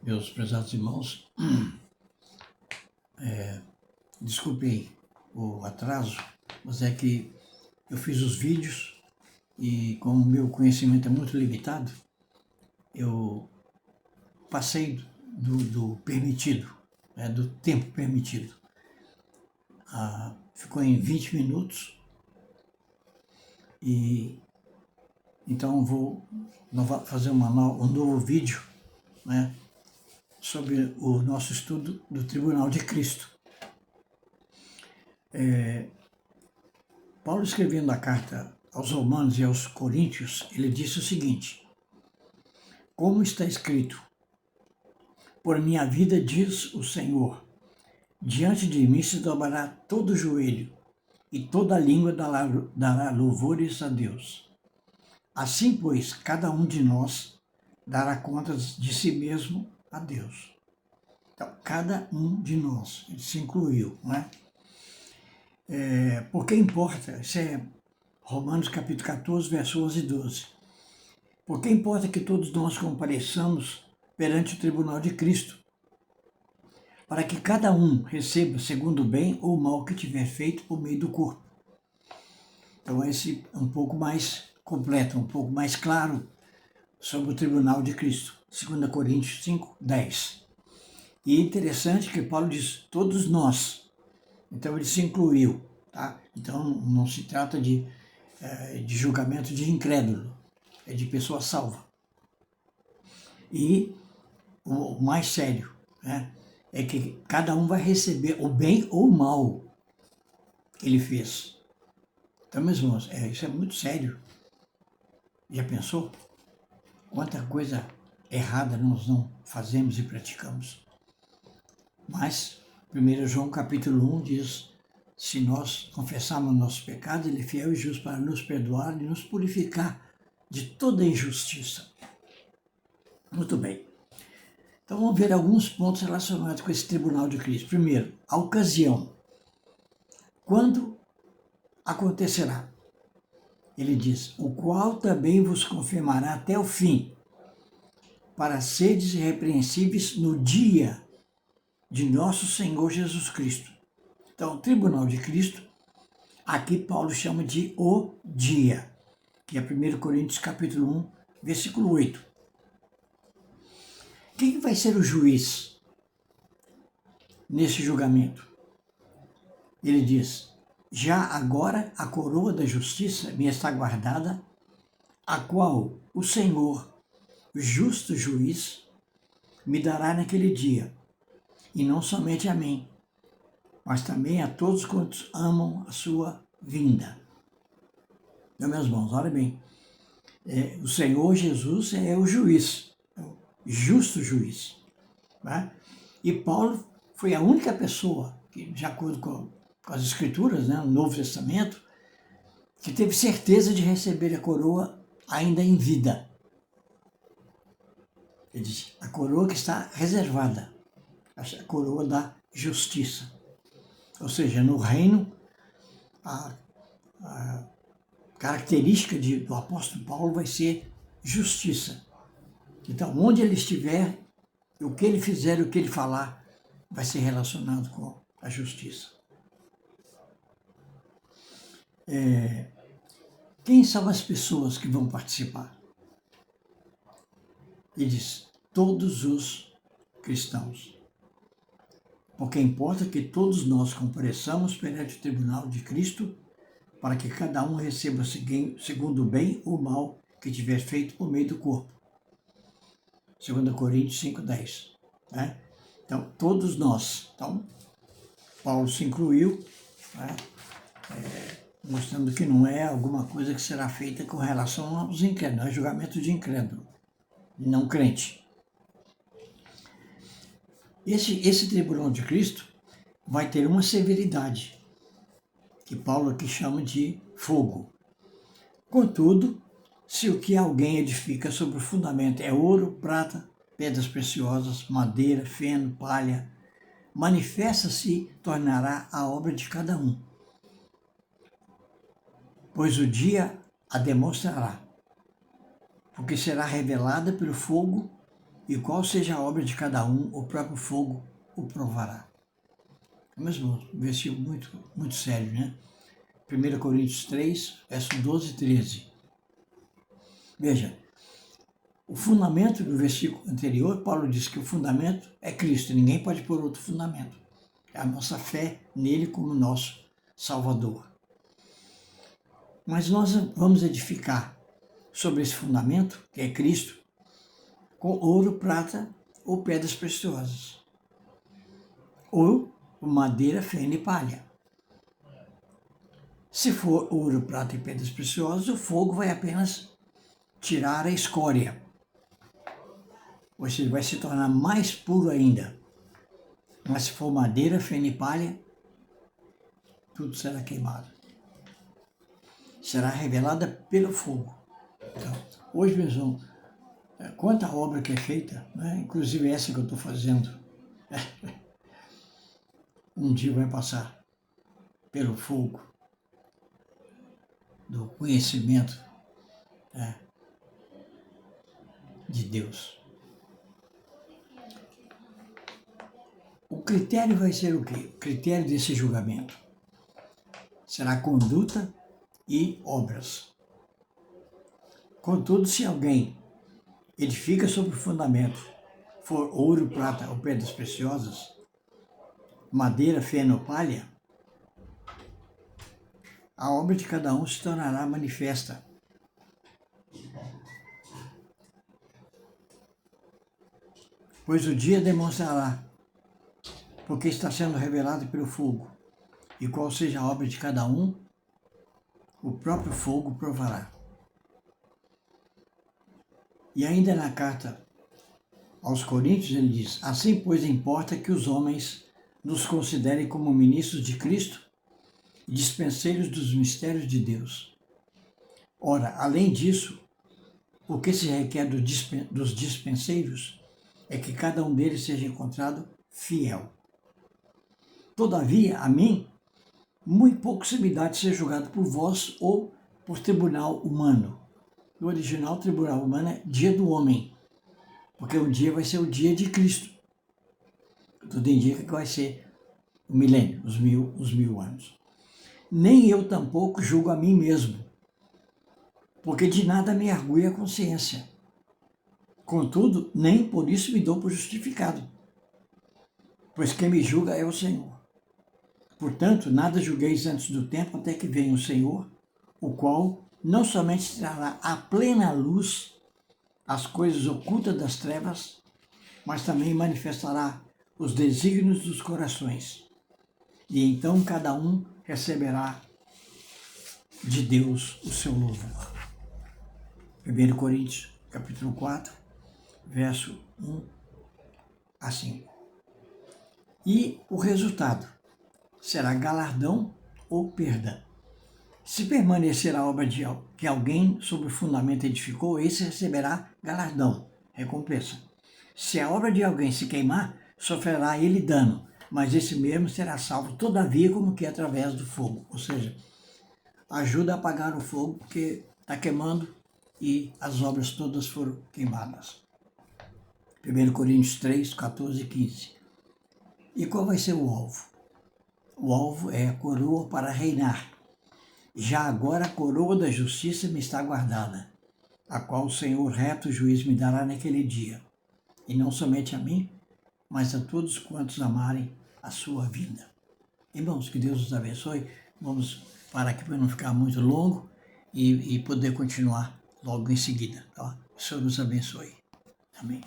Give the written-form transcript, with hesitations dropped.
Meus prezados irmãos, desculpem o atraso, mas é que eu fiz os vídeos e como o meu conhecimento é muito limitado, eu passei do permitido, do tempo permitido. Ficou em 20 minutos e então vou fazer um novo vídeo, sobre o nosso estudo do Tribunal de Cristo. Paulo, escrevendo a carta aos Romanos e aos Coríntios, ele disse o seguinte: como está escrito, por minha vida, diz o Senhor, diante de mim se dobrará todo o joelho e toda a língua dará louvores a Deus. Assim, pois, cada um de nós dará contas de si mesmo a Deus. Então, cada um de nós, ele se incluiu, né? Porque importa, isso é Romanos capítulo 14, verso 11 e 12. Porque importa que todos nós compareçamos perante o tribunal de Cristo, para que cada um receba segundo o bem ou o mal que tiver feito por meio do corpo. Então esse é um pouco mais completo, um pouco mais claro sobre o tribunal de Cristo. 2 Coríntios 5, 10. E é interessante que Paulo diz, todos nós. Então ele se incluiu, tá? Então não se trata de julgamento de incrédulo, é de pessoa salva. E o mais sério, é que cada um vai receber o bem ou o mal que ele fez. Então, meus irmãos, isso é muito sério. Já pensou? Quanta coisa errada nós não fazemos e praticamos. Mas, 1 João capítulo 1 diz, se nós confessarmos nossos pecados, ele é fiel e justo para nos perdoar e nos purificar de toda injustiça. Muito bem. Então vamos ver alguns pontos relacionados com esse tribunal de Cristo. Primeiro, a ocasião. Quando acontecerá? Ele diz, o qual também vos confirmará até o fim, para seres irrepreensíveis no dia de nosso Senhor Jesus Cristo. Então, o tribunal de Cristo, aqui Paulo chama de o dia, que é 1 Coríntios capítulo 1, versículo 8. Quem vai ser o juiz nesse julgamento? Ele diz, já agora a coroa da justiça me está guardada, a qual o Senhor, o justo juiz, me dará naquele dia, e não somente a mim, mas também a todos quantos amam a sua vinda. Então, meus irmãos, olha bem, o Senhor Jesus é o juiz, o justo juiz. Né? E Paulo foi a única pessoa que, de acordo com as Escrituras, no Novo Testamento, que teve certeza de receber a coroa ainda em vida. Ele diz, a coroa que está reservada, a coroa da justiça. Ou seja, no reino, a característica do apóstolo Paulo vai ser justiça. Então, onde ele estiver, o que ele fizer, o que ele falar, vai ser relacionado com a justiça. Quem são as pessoas que vão participar? Ele diz, todos os cristãos. Porque importa que todos nós compareçamos perante o tribunal de Cristo, para que cada um receba segundo o bem ou mal que tiver feito por meio do corpo. 2 Coríntios 5, 10. Então, todos nós. Então, Paulo se incluiu, mostrando que não é alguma coisa que será feita com relação aos incrédulos, não é julgamento de incrédulo, de não crente. Esse tribunal de Cristo vai ter uma severidade, que Paulo aqui chama de fogo. Contudo, se o que alguém edifica sobre o fundamento é ouro, prata, pedras preciosas, madeira, feno, palha, manifesta-se tornará a obra de cada um, pois o dia a demonstrará, porque será revelada pelo fogo, e qual seja a obra de cada um, o próprio fogo o provará. É mesmo um versículo muito sério, né? 1 Coríntios 3, verso 12 e 13. Veja, o fundamento do versículo anterior, Paulo diz que o fundamento é Cristo, ninguém pode pôr outro fundamento. É a nossa fé nele como nosso Salvador. Mas nós vamos edificar sobre esse fundamento, que é Cristo, com ouro, prata ou pedras preciosas, ou madeira, feno e palha. Se for ouro, prata e pedras preciosas, o fogo vai apenas tirar a escória, ou seja, vai se tornar mais puro ainda. Mas se for madeira, feno e palha, tudo será queimado. Será revelada pelo fogo. Então, hoje, meus irmãos, quanta obra que é feita, né? Inclusive essa que eu estou fazendo, um dia vai passar pelo fogo do conhecimento, né, de Deus. O critério vai ser o quê? O critério desse julgamento será conduta e obras. Contudo, se alguém edifica sobre o fundamento, for ouro, prata ou pedras preciosas, madeira, feno ou palha, a obra de cada um se tornará manifesta. Pois o dia demonstrará, porque está sendo revelado pelo fogo, e qual seja a obra de cada um, o próprio fogo provará. E ainda na carta aos Coríntios ele diz: assim, pois, importa que os homens nos considerem como ministros de Cristo e dispenseiros dos mistérios de Deus. Ora, além disso, o que se requer dos dispenseiros é que cada um deles seja encontrado fiel. Todavia, a mim, muito pouco se me dá de ser julgado por vós ou por tribunal humano. No original, tribunal humano é dia do homem, porque um dia vai ser o dia de Cristo. Tudo indica que vai ser o milênio, os mil anos. Nem eu tampouco julgo a mim mesmo, porque de nada me argui a consciência. Contudo, nem por isso me dou por justificado, pois quem me julga é o Senhor. Portanto, nada julgueis antes do tempo até que venha o Senhor, o qual não somente trará à plena luz as coisas ocultas das trevas, mas também manifestará os desígnios dos corações. E então cada um receberá de Deus o seu louvor. 1 Coríntios, capítulo 4, verso 1 a 5. E o resultado será galardão ou perda. Se permanecer a obra que alguém sobre o fundamento edificou, esse receberá galardão, recompensa. Se a obra de alguém se queimar, sofrerá ele dano, mas esse mesmo será salvo, todavia, como que através do fogo. Ou seja, ajuda a apagar o fogo, porque está queimando e as obras todas foram queimadas. 1 Coríntios 3, 14 e 15. E qual vai ser o alvo? O alvo é a coroa para reinar. Já agora a coroa da justiça me está guardada, a qual o Senhor reto juiz me dará naquele dia. E não somente a mim, mas a todos quantos amarem a sua vida. Irmãos, que Deus os abençoe. Vamos parar aqui para não ficar muito longo e poder continuar logo em seguida. Tá? O Senhor nos abençoe. Amém.